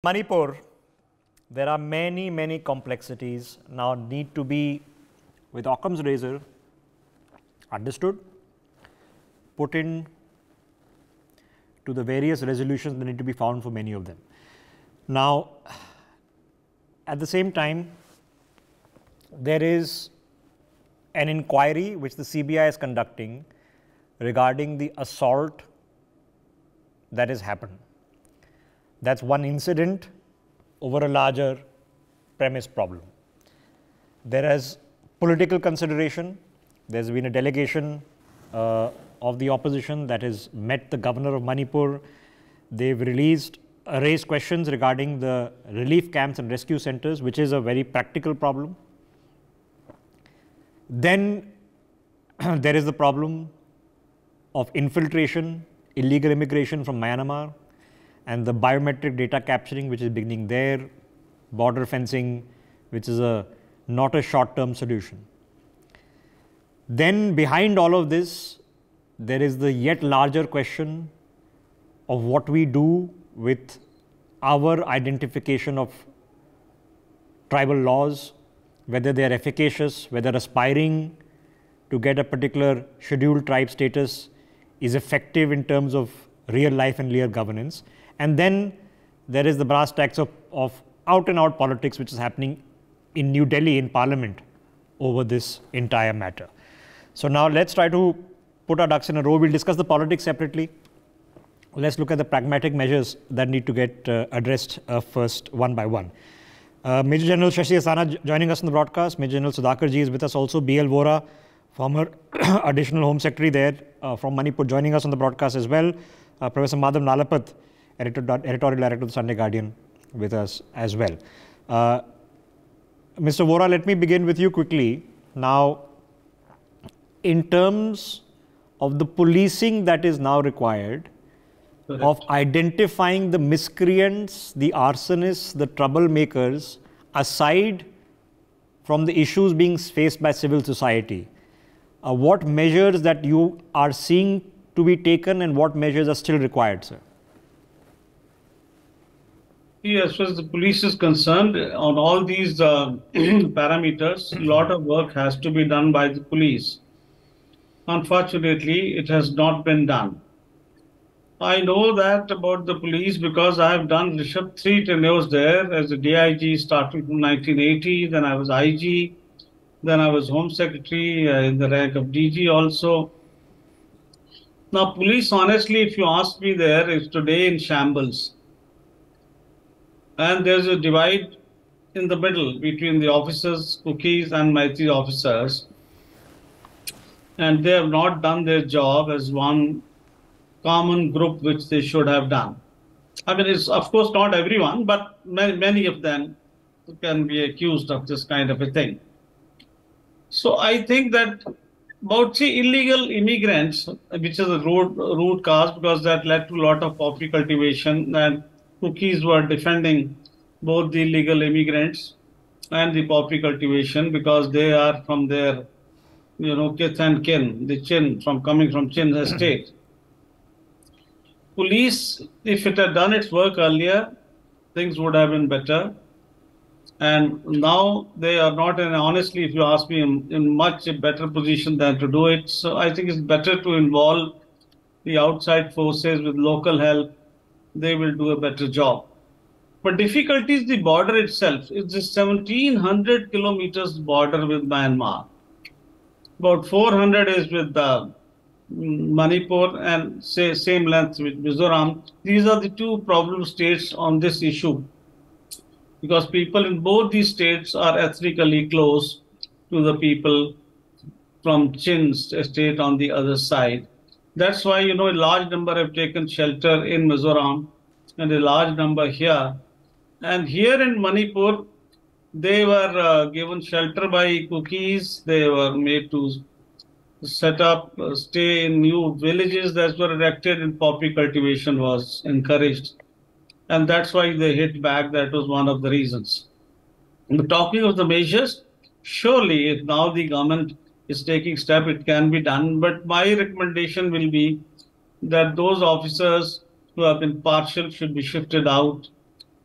Manipur, there are many complexities now need to be, with Occam's razor, understood, put in to the various resolutions that need to be found for many of them. Now, at the same time, there is an inquiry which the CBI is conducting regarding the assault that has happened. That's one incident over a larger premise problem. There is political consideration. There's been a delegation of the opposition that has met the governor of Manipur. They've raised questions regarding the relief camps and rescue centers, which is a very practical problem. Then there is the problem of infiltration, illegal immigration from Myanmar, and the biometric data capturing which is beginning there, border fencing, which is not a short-term solution. Then behind all of this, there is the yet larger question of what we do with our identification of tribal laws, whether they are efficacious, whether aspiring to get a particular scheduled tribe status is effective in terms of real life and real governance. And then there is the brass tacks of out-and-out politics which is happening in New Delhi in Parliament over this entire matter. So now let's try to put our ducks in a row. We'll discuss the politics separately. Let's look at the pragmatic measures that need to get addressed first, one by one. Major General Shashi Asana joining us in the broadcast. Major General Sudhakar ji is with us also. B.L. Vora, former Additional Home Secretary there from Manipur, joining us on the broadcast as well. Professor Madhav Nalapat, Editorial Director of the Sunday Guardian, with us as well. Mr. Vora, let me begin with you quickly. Now, in terms of the policing that is now required, correct, of identifying the miscreants, the arsonists, the troublemakers, aside from the issues being faced by civil society, what measures that you are seeing to be taken and what measures are still required, sir? As far as the police is concerned, on all these parameters, a lot of work has to be done by the police. Unfortunately, it has not been done. I know that about the police because I have done Rishabh 3 tenures there as a DIG starting from 1980, then I was IG, then I was Home Secretary in the rank of DG also. Now, police, honestly, if you ask me there, is today in shambles. And there's a divide in the middle between the officers, cookies, and Maitri officers. And they have not done their job as one common group which they should have done. I mean, it's of course not everyone, but many of them can be accused of this kind of a thing. So I think that about, say, illegal immigrants, which is a root cause, because that led to a lot of poppy cultivation, and cookies were defending both the illegal immigrants and the poppy cultivation because they are from their, kith and kin, the Chin, coming from Chin estate. Police, if it had done its work earlier, things would have been better. And now they are not, honestly, if you ask me, in much a better position than to do it. So I think it's better to involve the outside forces with local help. They will do a better job. But difficulty is the border itself. It's a 1,700 kilometers border with Myanmar. About 400 is with Manipur and same length with Mizoram. These are the two problem states on this issue because people in both these states are ethnically close to the people from Chin's estate on the other side. That's why, a large number have taken shelter in Mizoram and a large number here. And here in Manipur, they were given shelter by cookies. They were made to set up, stay in new villages that were erected and poppy cultivation was encouraged. And that's why they hit back. That was one of the reasons. But talking of the measures, surely if now the government is taking step, it can be done. But my recommendation will be that those officers who have been partial should be shifted out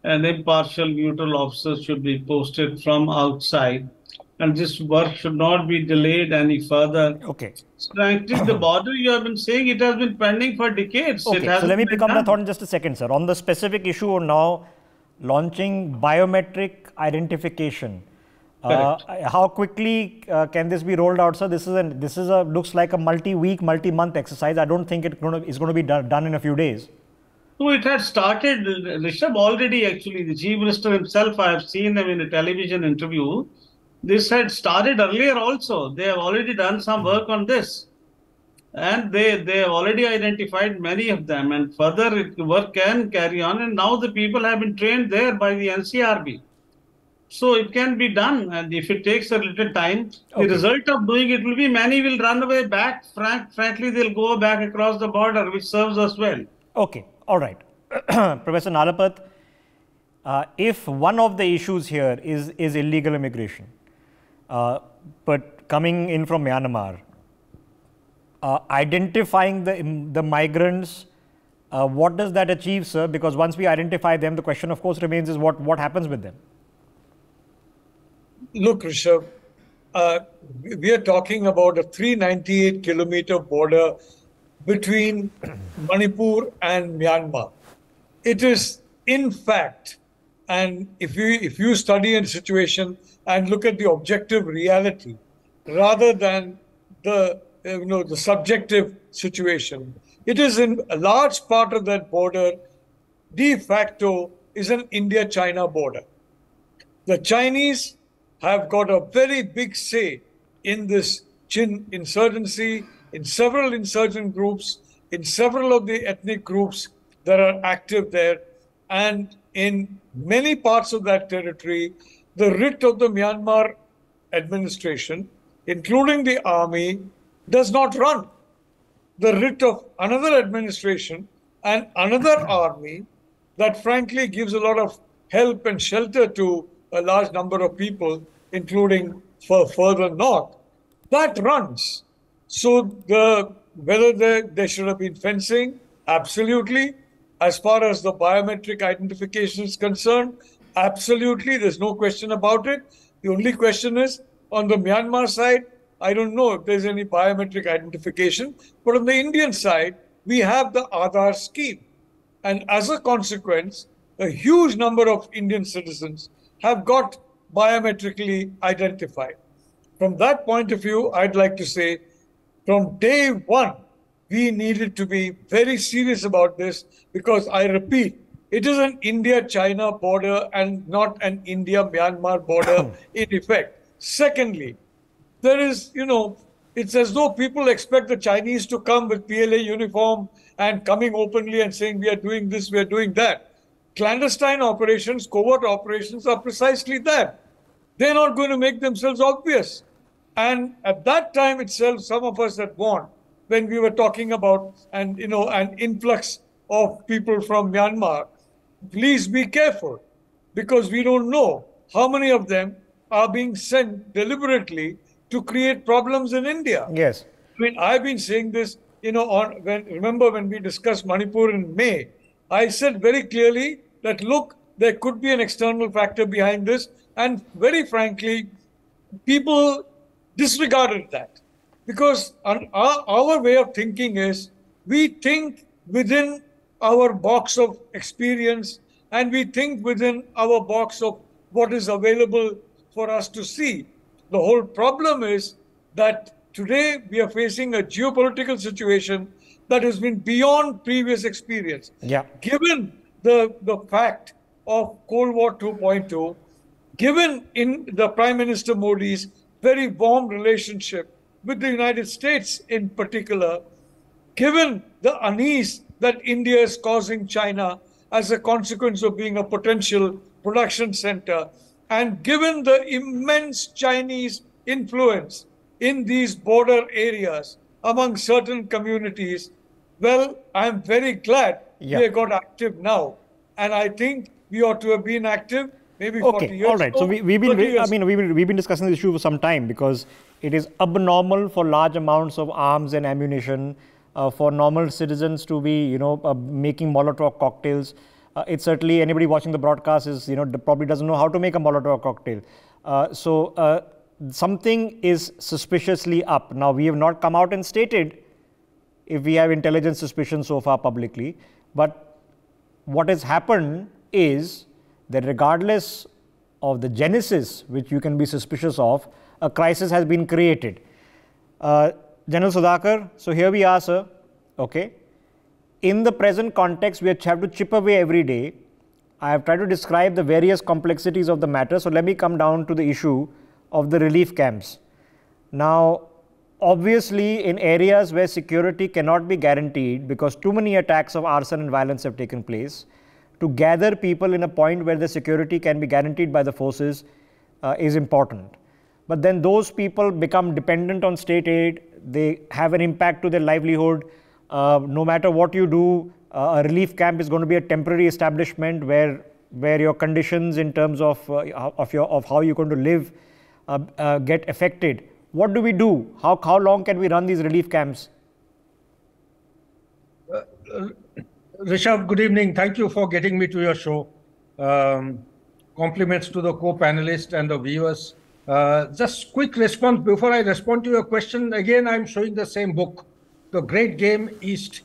an impartial neutral officer should be posted from outside, and this work should not be delayed any further. Okay. Strengthening the border, you have been saying it has been pending for decades. It Okay, so let hasn't me been pick up the done. thought in just a second, sir. On the specific issue of now launching biometric identification, Correct. how quickly can this be rolled out, sir? This is a looks like a multi-week, multi-month exercise. I don't think it's going to be done in a few days. So it had started, Rishabh, already actually. The Chief Minister himself, I have seen him in a television interview. This had started earlier also. They have already done some work on this. And they have already identified many of them. And further work can carry on. And now the people have been trained there by the NCRB. So it can be done. And if it takes a little time, the result of doing it will be many will run away back. Frankly, they'll go back across the border, which serves us well. Okay, all right. Professor Nalapat, if one of the issues here is illegal immigration, but coming in from Myanmar, identifying the migrants, what does that achieve, sir? Because once we identify them, the question, of course, remains is what happens with them? Look, Rishabh, we are talking about a 398-kilometer border between Manipur and Myanmar. It is, in fact, and if you study a situation and look at the objective reality rather than the subjective situation, it is in a large part of that border de facto is an India-China border. The Chinese have got a very big say in this Chin insurgency, in several insurgent groups, in several of the ethnic groups that are active there. And in many parts of that territory, the writ of the Myanmar administration, including the army, does not run. The writ of another administration and another army that frankly gives a lot of help and shelter to a large number of people, including further north, that runs. So whether there should have been fencing, absolutely. As far as the biometric identification is concerned, absolutely. There's no question about it. The only question is, on the Myanmar side, I don't know if there's any biometric identification, but on the Indian side, we have the Aadhaar scheme. And as a consequence, a huge number of Indian citizens have got biometrically identified. From that point of view, I'd like to say, from day one, we needed to be very serious about this because, I repeat, it is an India-China border and not an India-Myanmar border in effect. Secondly, there is, it's as though people expect the Chinese to come with PLA uniform and coming openly and saying, we are doing this, we are doing that. Clandestine operations, covert operations are precisely that. They're not going to make themselves obvious. And at that time itself, some of us had warned when we were talking about an influx of people from Myanmar. Please be careful, because we don't know how many of them are being sent deliberately to create problems in India. Yes. I mean, I've been saying this, remember when we discussed Manipur in May, I said very clearly that, look, there could be an external factor behind this. And very frankly, people disregarded that. Because our way of thinking is, we think within our box of experience and we think within our box of what is available for us to see. The whole problem is that today we are facing a geopolitical situation that has been beyond previous experience. Yeah. Given the fact of Cold War 2.0, given in the Prime Minister Modi's very warm relationship with the United States in particular, given the unease that India is causing China as a consequence of being a potential production center, and given the immense Chinese influence in these border areas among certain communities, well, I'm very glad we have got active now. And I think we ought to have been active maybe 40 years ago. All right. So we've been discussing this issue for some time, because it is abnormal for large amounts of arms and ammunition, for normal citizens to be, making Molotov cocktails. It's certainly, anybody watching the broadcast is, probably doesn't know how to make a Molotov cocktail. So something is suspiciously up. Now, we have not come out and stated if we have intelligence suspicion so far publicly, but what has happened is that regardless of the genesis which you can be suspicious of, a crisis has been created. General Sudhakar, so here we are, sir. Okay. In the present context, we have to chip away every day. I have tried to describe the various complexities of the matter. So let me come down to the issue of the relief camps. Now, obviously, in areas where security cannot be guaranteed because too many attacks of arson and violence have taken place, to gather people in a point where the security can be guaranteed by the forces is important. But then those people become dependent on state aid. They have an impact to their livelihood. No matter what you do, a relief camp is going to be a temporary establishment where your conditions in terms of how you're going to live get affected. What do we do? How long can we run these relief camps? Rishabh, good evening. Thank you for getting me to your show. Compliments to the co-panelists and the viewers. Just quick response before I respond to your question. Again, I'm showing the same book, The Great Game East,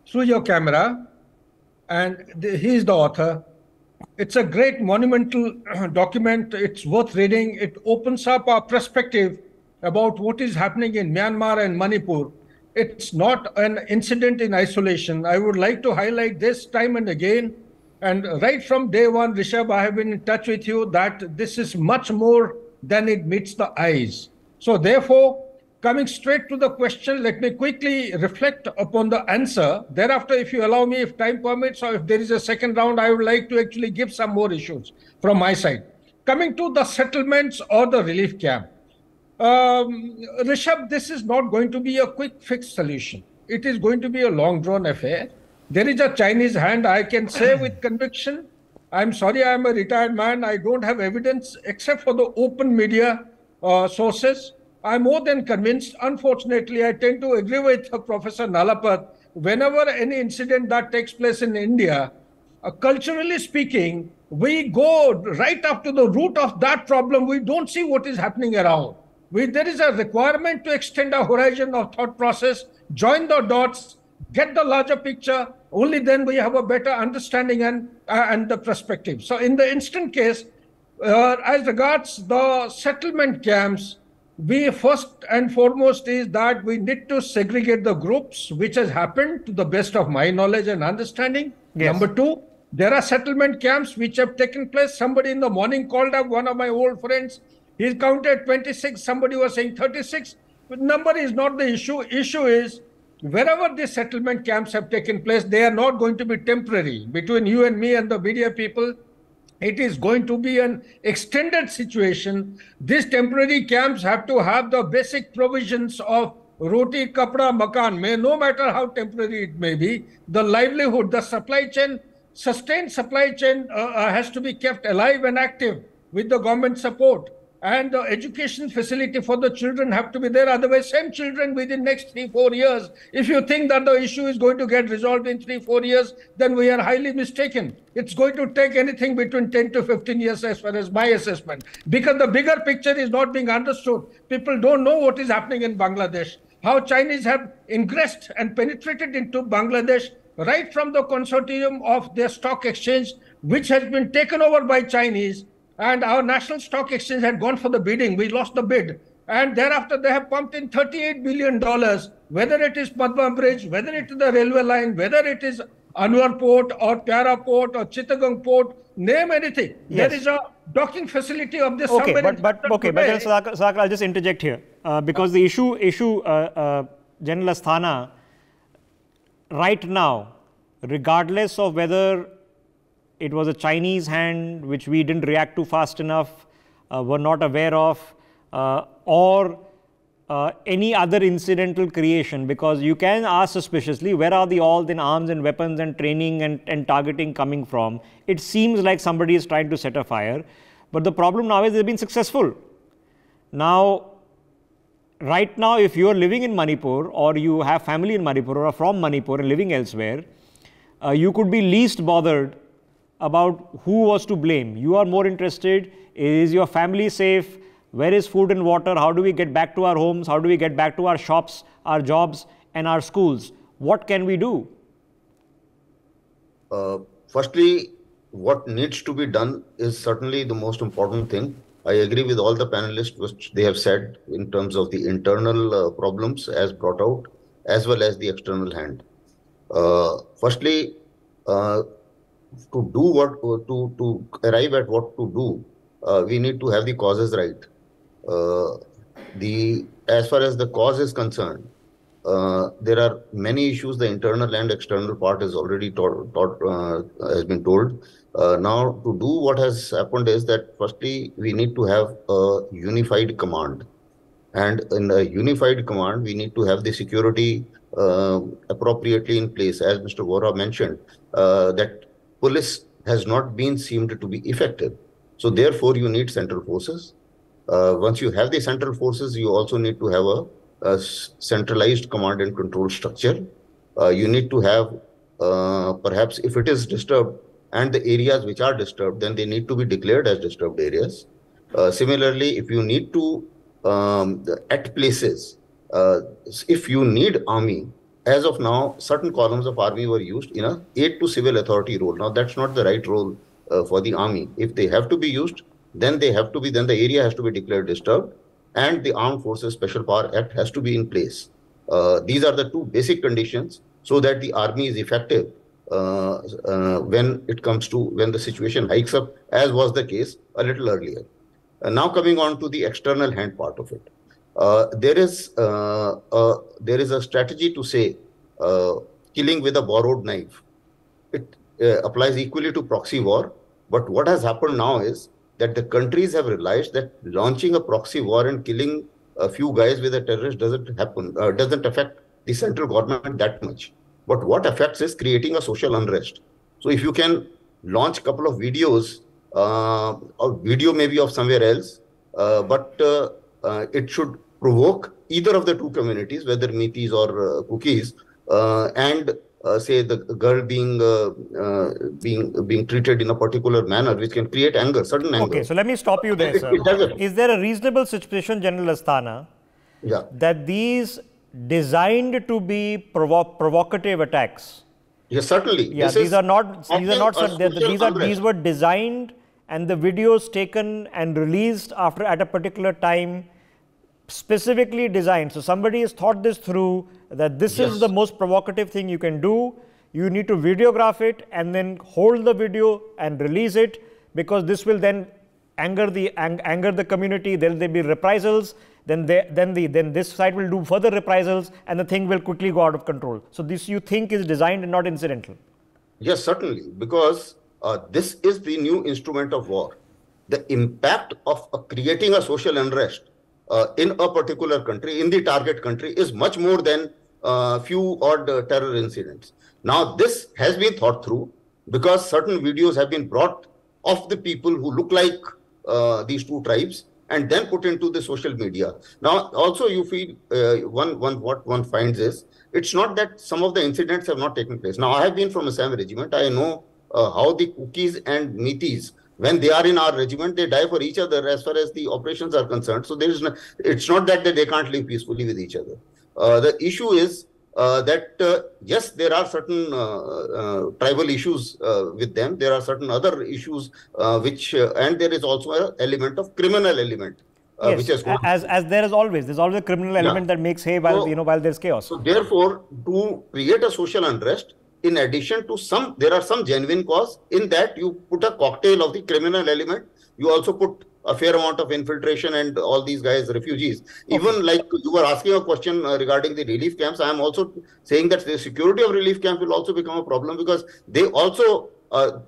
through your camera, and he is the author. It's a great monumental document. It's worth reading. It opens up our perspective about what is happening in Myanmar and Manipur. It's not an incident in isolation. I would like to highlight this time and again. And right from day one, Rishabh, I have been in touch with you that this is much more than it meets the eyes. So therefore, coming straight to the question, let me quickly reflect upon the answer. Thereafter, if you allow me, if time permits, or if there is a second round, I would like to actually give some more issues from my side. Coming to the settlements or the relief camp. Rishabh, this is not going to be a quick fix solution. It is going to be a long drawn affair. There is a Chinese hand, I can say with conviction. I'm sorry, I'm a retired man. I don't have evidence except for the open media sources. I'm more than convinced. Unfortunately, I tend to agree with Professor Nalapat. Whenever any incident that takes place in India, culturally speaking, we go right up to the root of that problem. We don't see what is happening around. There is a requirement to extend our horizon of thought process, join the dots, get the larger picture. Only then we have a better understanding and the perspective. So in the instant case, as regards the settlement camps, we first and foremost is that we need to segregate the groups, which has happened to the best of my knowledge and understanding. Yes. Number two, there are settlement camps which have taken place. Somebody in the morning called up one of my old friends. He counted 26. Somebody was saying 36. But number is not the issue. Issue is wherever these settlement camps have taken place, they are not going to be temporary. Between you and me and the media people, it is going to be an extended situation. These temporary camps have to have the basic provisions of roti, kapda, makan, no matter how temporary it may be. The livelihood, the supply chain, sustained supply chain has to be kept alive and active with the government support. And the education facility for the children have to be there. Otherwise, same children within next 3-4 years. If you think that the issue is going to get resolved in 3-4 years, then we are highly mistaken. It's going to take anything between 10 to 15 years as far as my assessment. Because the bigger picture is not being understood. People don't know what is happening in Bangladesh. How Chinese have ingressed and penetrated into Bangladesh right from the consortium of their stock exchange, which has been taken over by Chinese. And our national stock exchange had gone for the bidding. We lost the bid. And thereafter, they have pumped in $38 billion, whether it is Padma Bridge, whether it is the railway line, whether it is Anwar Port or Pyara Port or Chittagong Port, name anything. Yes. There is a docking facility of this. Okay, but Sudhakar, I'll just interject here. Because the issue General Asthana, right now, regardless of whether it was a Chinese hand which we didn't react to fast enough, were not aware of, or any other incidental creation, because you can ask suspiciously, where are all the arms and weapons and training and targeting coming from? It seems like somebody is trying to set a fire, but the problem now is they've been successful. Now, right now, if you are living in Manipur or you have family in Manipur or are from Manipur and living elsewhere, you could be least bothered about who was to blame. You are more interested, is your family safe? Where is food and water? How do we get back to our homes? How do we get back to our shops, our jobs, and our schools? What can we do? Firstly, what needs to be done is certainly the most important thing. I agree with all the panelists, which they have said in terms of the internal problems as brought out, as well as the external hand. Firstly, to arrive at what to do, we need to have the causes right. As far as the cause is concerned, there are many issues. The internal and external part is already has been told. Now, to do what has happened is that firstly, we need to have a unified command. And in a unified command, we need to have the security appropriately in place. As Mr. Vora mentioned, that police has not been seemed to be effective. So therefore, you need central forces. Once you have the central forces, you also need to have a centralized command and control structure. You need to have, perhaps if it is disturbed and the areas which are disturbed, then they need to be declared as disturbed areas. Similarly, if you need to, at places, if you need army, as of now, certain columns of army were used in a aid to civil authority role. Now, that's not the right role for the army. If they have to be used, then they have to be, then the area has to be declared disturbed, and the Armed Forces Special Power Act has to be in place. These are the two basic conditions so that the army is effective when it comes to, when the situation hikes up, as was the case a little earlier. Now coming on to the external hand part of it. There is a strategy to say killing with a borrowed knife. It applies equally to proxy war. But what has happened now is that the countries have realized that launching a proxy war and killing a few guys with a terrorist doesn't affect the central government that much. But what affects is creating a social unrest. So if you can launch a couple of videos, a video maybe of somewhere else, but it should provoke either of the two communities, whether Metis or Cookies, and say the girl being treated in a particular manner, which can create anger, sudden anger. Okay, so let me stop you there, sir. Is there a reasonable suspicion, General Asthana, that these designed to be provocative attacks? Yes, certainly. Yeah, these were designed, and the videos taken and released at a particular time, specifically designed. So somebody has thought this through, that this is the most provocative thing you can do. You need to videograph it and then hold the video and release it, because this will then anger the community. There will be reprisals. Then this side will do further reprisals, and the thing will quickly go out of control. So this, you think, is designed and not incidental? Yes, certainly, because this is the new instrument of war. The impact of creating a social unrest in a particular country, in the target country, is much more than few odd terror incidents. Now, this has been thought through, because certain videos have been brought of the people who look like these two tribes, and then put into the social media. Now, also you feel what one finds is, it's not that some of the incidents have not taken place. Now, I have been from Assam regiment. I know how the Cookies and Metis, when they are in our regiment, they die for each other as far as the operations are concerned. So there is it's not that they can't live peacefully with each other. The issue is that yes, there are certain tribal issues with them. There are certain other issues and there is also an element of criminal element. Yes, as there is always. There's always a criminal element that makes hay while there's chaos. So therefore, to create a social unrest, in addition to there are some genuine cause in that you put a cocktail of the criminal element. You also put a fair amount of infiltration and all these guys, refugees. Okay. Even like you were asking a question regarding the relief camps, I am also saying that the security of relief camps will also become a problem, because they also,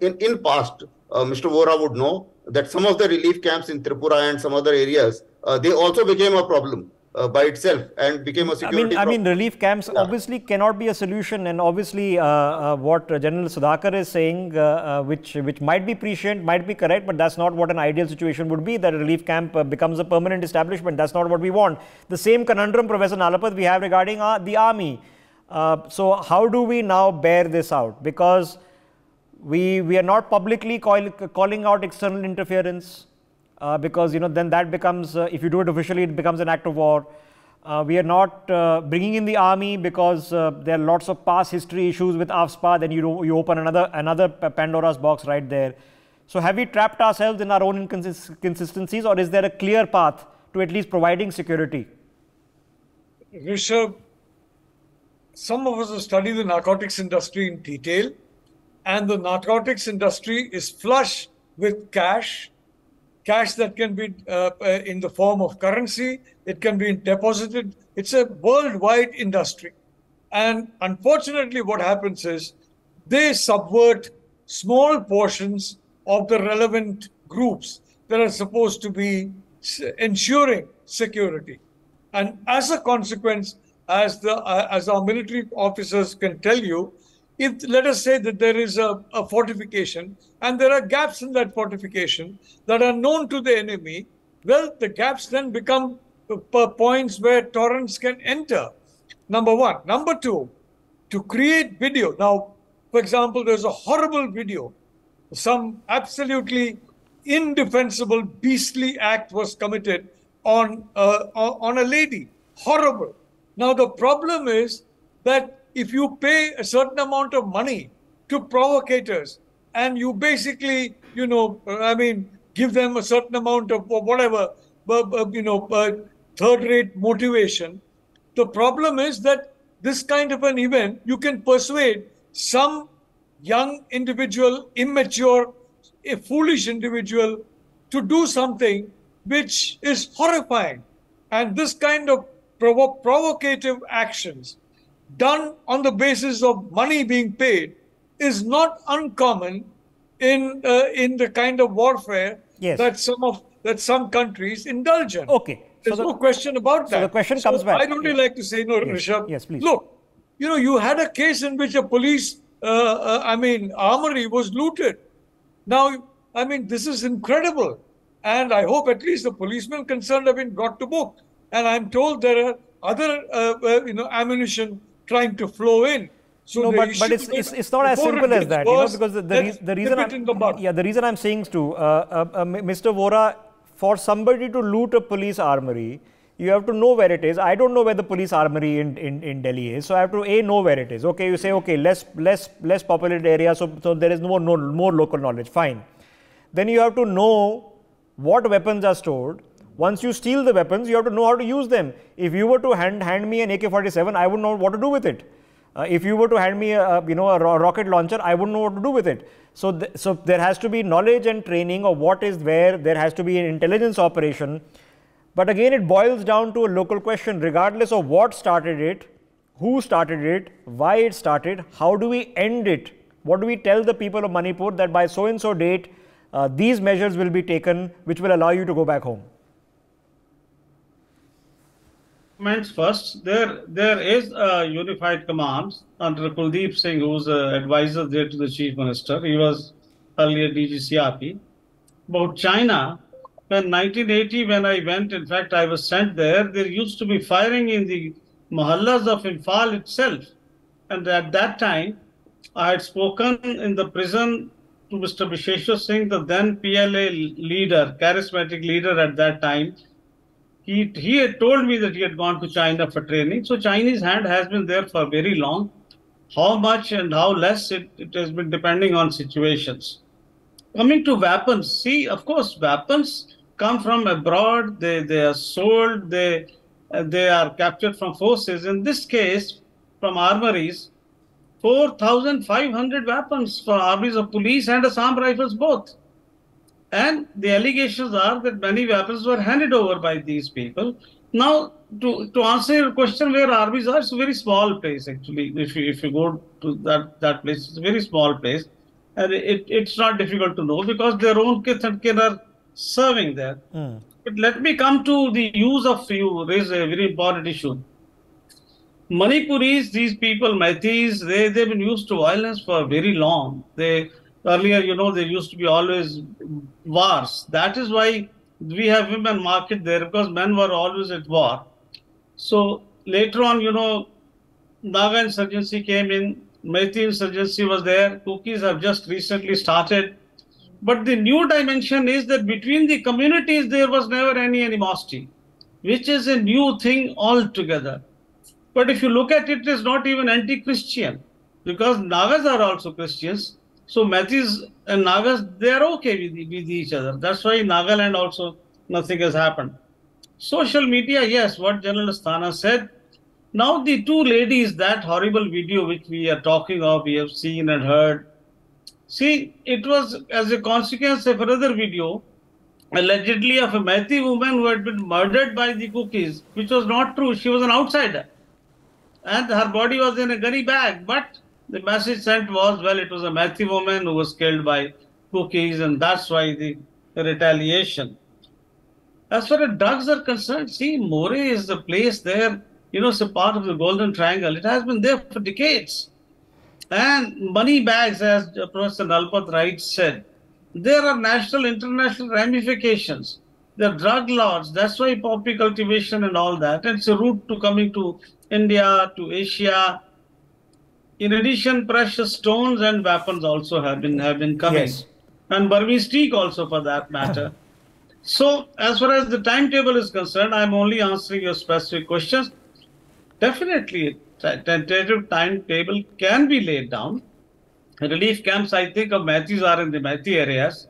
in past, Mr. Vora would know that some of the relief camps in Tripura and some other areas, they also became a problem by itself and became a security problem. I mean, relief camps obviously cannot be a solution, and obviously what General Sudhakar is saying, which might be prescient, might be correct, but that's not what an ideal situation would be, that a relief camp becomes a permanent establishment. That's not what we want. The same conundrum, Professor Nalapat, we have regarding the army. So how do we now bear this out? Because we are not publicly calling out external interference, because then that becomes, if you do it officially, it becomes an act of war. We are not bringing in the army because there are lots of past history issues with AFSPA. Then you open another Pandora's box right there. So have we trapped ourselves in our own inconsistencies, or is there a clear path to at least providing security? Rishabh, some of us have studied the narcotics industry in detail, and the narcotics industry is flush with cash that can be in the form of currency, it can be deposited. It's a worldwide industry. And unfortunately, what happens is they subvert small portions of the relevant groups that are supposed to be ensuring security. And as a consequence, as our military officers can tell you, if let us say that there is a fortification and there are gaps in that fortification that are known to the enemy, well, the gaps then become points where torrents can enter. Number one. Number two, to create video. Now, for example, there's a horrible video. Some absolutely indefensible, beastly act was committed on a lady. Horrible. Now, the problem is that if you pay a certain amount of money to provocators and you basically, give them a certain amount of whatever, third-rate motivation, the problem is that this kind of an event, you can persuade some young individual, immature, a foolish individual to do something which is horrifying. And this kind of provocative actions done on the basis of money being paid is not uncommon in the kind of warfare that some countries indulge in. Okay. There's no question about that. So the question comes back. I'd only like to say, Rishabh. Yes, please. Look, you had a case in which a police, armory was looted. Now, this is incredible. And I hope at least the policemen concerned have been brought to book. And I'm told there are other, ammunition trying to flow in. So no, but it's not as simple as that, because the reason I'm saying too, Mr. Vora, for somebody to loot a police armory, you have to know where it is. I don't know where the police armory in Delhi is, so I have to know where it is. Okay, you say less populated area, so there is more local knowledge. Fine. Then you have to know what weapons are stored. Once you steal the weapons, you have to know how to use them. If you were to hand me an AK-47, I wouldn't know what to do with it. If you were to hand me a rocket launcher, I wouldn't know what to do with it. So there has to be knowledge and training of what is where. There has to be an intelligence operation. But again, it boils down to a local question, regardless of what started it, who started it, why it started, how do we end it? What do we tell the people of Manipur that by so and so date, these measures will be taken, which will allow you to go back home? First, there is a unified command under Kuldeep Singh, who's an advisor there to the Chief Minister. He was earlier DGCRP. About China, in 1980, when I went, in fact, I was sent there used to be firing in the mohallas of Imphal itself. And at that time, I had spoken in the prison to Mr. Visheshwar Singh, the then PLA leader, charismatic leader at that time. He had told me that he had gone to China for training. So Chinese hand has been there for very long. How much and how less, it has been depending on situations. Coming to weapons, see, of course, weapons come from abroad. They are sold. They are captured from forces. In this case, from armories, 4,500 weapons for armies of police and Assam rifles both. And the allegations are that many weapons were handed over by these people. Now, to answer your question, where armies are, it's a very small place actually. If you go to that place, it's a very small place, and it's not difficult to know because their own kith and kin are serving there. But let me come to the use of, you raise a very important issue. Manipuris, these people, Meiteis, they've been used to violence for very long. Earlier, there used to be always wars. That is why we have women market there, because men were always at war. So later on, Naga insurgency came in, Meitei insurgency was there, cookies have just recently started. But the new dimension is that between the communities there was never any animosity, which is a new thing altogether. But if you look at it, it is not even anti-Christian, because Nagas are also Christians. So Meiteis and Nagas, they are okay with each other. That's why in Nagaland also nothing has happened. Social media, yes, what General Asthana said. Now the two ladies, that horrible video which we are talking of, we have seen and heard. See, it was as a consequence of another video, allegedly of a Meitei woman who had been murdered by the cookies, which was not true. She was an outsider. And her body was in a gunny bag. But the message sent was, well, it was a Meitei woman who was killed by cookies, and that's why the retaliation. As far as drugs are concerned, see, More is the place there, it's a part of the Golden Triangle. It has been there for decades. And money bags, as Professor Nalpat Wright said, there are national, international ramifications. There are drug lords. That's why poppy cultivation and all that. And it's a route to coming to India, to Asia. In addition, precious stones and weapons also have been coming. Yes. And Burmese teak also, for that matter. So, as far as the timetable is concerned, I'm only answering your specific questions. Definitely, tentative timetable can be laid down. Relief camps, I think, of Meiteis are in the Meitei areas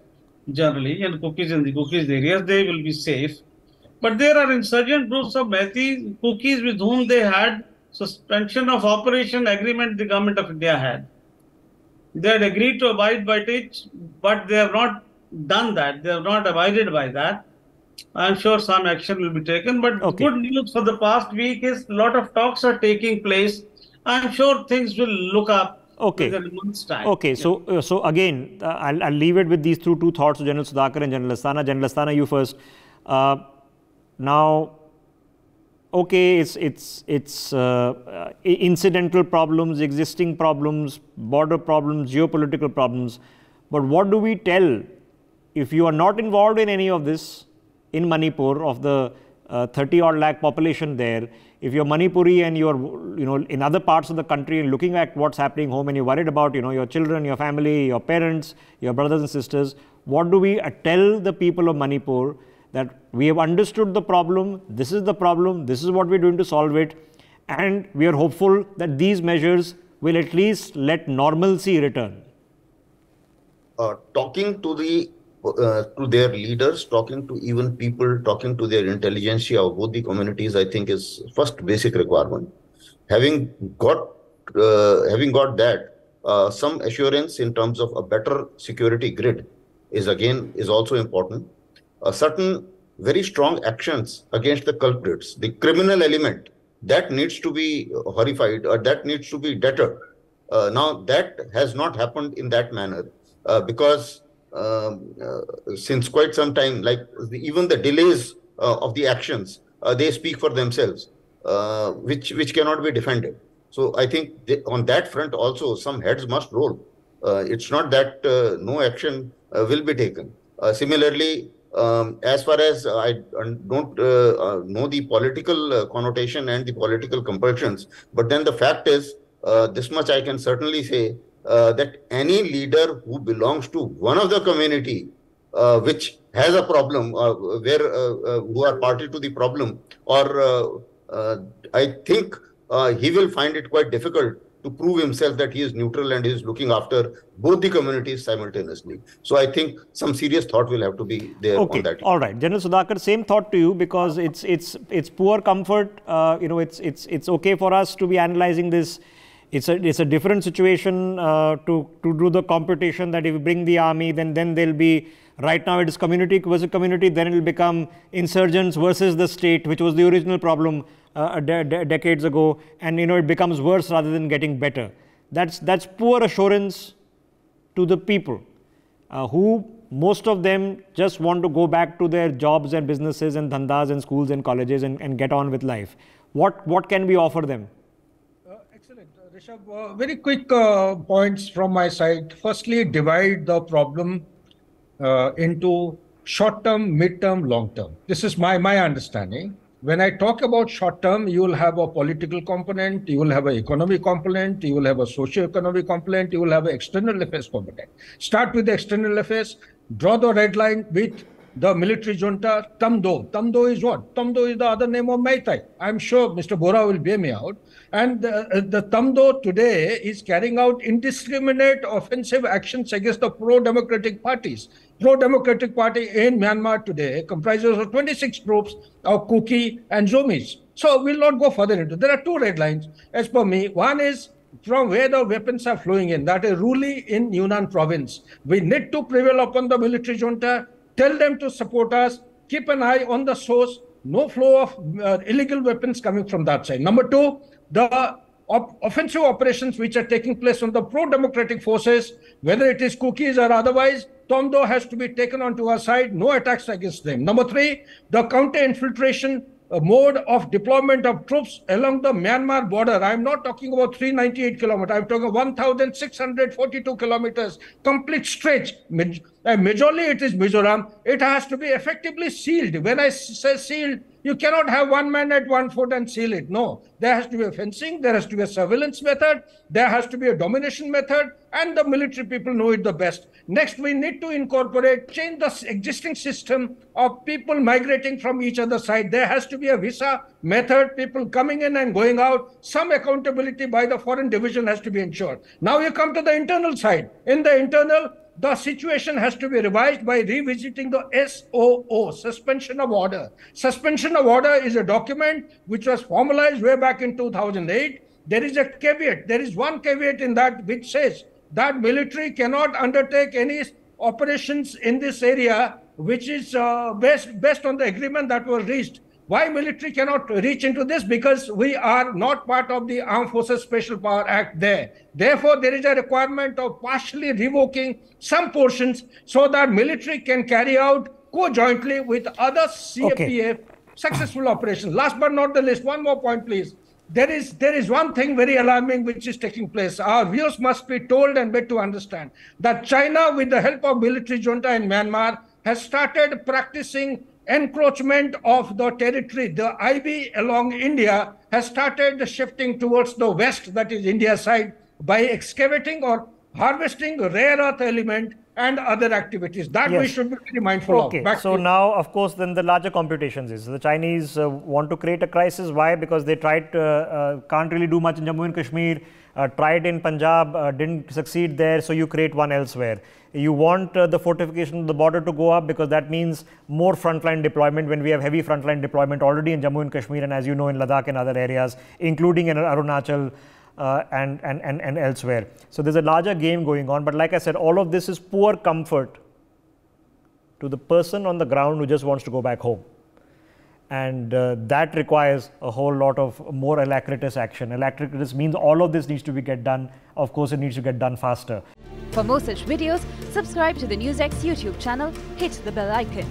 generally, and cookies in the cookies areas. They will be safe. But there are insurgent groups of Meitei cookies with whom they had suspension of operation agreement the Government of India had. They had agreed to abide by it, but they have not done that. They have not abided by that. I'm sure some action will be taken. But good news for the past week is a lot of talks are taking place. I'm sure things will look up within a month's time. Okay, yeah. So again, I'll leave it with these two thoughts, General Sudhakar and General Asthana. General Asthana, you first. Now, okay, it's incidental problems, existing problems, border problems, geopolitical problems. But what do we tell if you are not involved in any of this in Manipur, of the 30-odd lakh population there? If you're Manipuri and you're in other parts of the country and looking at what's happening home and you're worried about your children, your family, your parents, your brothers and sisters, what do we tell the people of Manipur? That we have understood the problem, this is what we're doing to solve it, and we are hopeful that these measures will at least let normalcy return. Talking to their leaders, talking to even people, talking to their intelligentsia of both the communities, I think is first basic requirement. Having got that, some assurance in terms of a better security grid is also important. Certain very strong actions against the culprits, the criminal element, that needs to be horrified, or that needs to be deterred. Now, that has not happened in that manner because since quite some time, like even the delays of the actions, they speak for themselves, which cannot be defended. So I think on that front also some heads must roll. It's not that no action will be taken. Similarly, as far as I don't know the political connotation and the political compulsions, but then the fact is, this much I can certainly say, that any leader who belongs to one of the community which has a problem, who are party to the problem, or I think he will find it quite difficult to prove himself that he is neutral and he is looking after both the communities simultaneously. So I think some serious thought will have to be there on that. All right, General Sudhakar, same thought to you, because it's poor comfort. It's okay for us to be analyzing this. It's a different situation to do the computation that if you bring the army, then there'll be, right now it is community versus community, then it will become insurgents versus the state, which was the original problem decades ago, and it becomes worse rather than getting better. That's poor assurance to the people who, most of them, just want to go back to their jobs and businesses and dhandas and schools and colleges and get on with life. What can we offer them? Excellent. Rishabh, very quick points from my side. Firstly, divide the problem into short-term, mid-term, long-term. This is my understanding. When I talk about short term, you will have a political component, you will have an economic component, you will have a socio-economic component, you will have an external affairs component. Start with the external affairs, draw the red line with the military junta, Tamdo. Tamdo is what? Tamdo is the other name of Maitai. I'm sure Mr. Bora will bear me out. And the Tamdo today is carrying out indiscriminate offensive actions against the pro-democratic parties. Pro-democratic party in Myanmar today comprises of 26 groups of Kuki and Zomis. So we'll not go further into. There are two red lines as per me. One is from where the weapons are flowing in, that is Ruli in Yunnan province. We need to prevail upon the military junta, tell them to support us, keep an eye on the source, no flow of illegal weapons coming from that side. Number two, the offensive operations which are taking place on the pro-democratic forces, whether it is Kukis or otherwise, Tomdo has to be taken onto our side, no attacks against them. Number three, the counter-infiltration mode of deployment of troops along the Myanmar border. I'm not talking about 398 kilometers. I'm talking 1,642 kilometers, complete stretch. Majorly it is Mizoram. It has to be effectively sealed. When I say sealed, you cannot have one man at one foot and seal it. No, there has to be a fencing, there has to be a surveillance method, there has to be a domination method, and the military people know it the best. Next, we need to change the existing system of people migrating from each other's side. There has to be a visa method, people coming in and going out. Some accountability by the foreign division has to be ensured. Now you come to the internal side. In the internal, the situation has to be revised by revisiting the SOO, Suspension of Order. Suspension of Order is a document which was formalized way back in 2008. There is a caveat. There is one caveat in that which says that military cannot undertake any operations in this area which is based on the agreement that was reached. Why military cannot reach into this? Because we are not part of the Armed Forces Special Power Act there. Therefore, there is a requirement of partially revoking some portions so that military can carry out co-jointly with other CAPF successful operations. Last but not the least, one more point, please. There is one thing very alarming which is taking place. Our viewers must be told and made to understand that China, with the help of military junta in Myanmar, has started practicing encroachment of the territory. The IB along India has started shifting towards the west, that is India's side, by excavating or harvesting rare earth element and other activities. That we should be very mindful of. Okay, so now, of course, then the larger computations is the Chinese want to create a crisis. Why? Because they tried, can't really do much in Jammu and Kashmir, tried in Punjab, didn't succeed there, so you create one elsewhere. You want the fortification of the border to go up because that means more frontline deployment when we have heavy frontline deployment already in Jammu and Kashmir and, as you know, in Ladakh and other areas, including in Arunachal and elsewhere. So there's a larger game going on. But like I said, all of this is poor comfort to the person on the ground who just wants to go back home. And that requires a whole lot of more alacritous action. Alacritous means all of this needs to get done. Of course, it needs to get done faster. For more such videos, subscribe to the NewsX YouTube channel, hit the bell icon.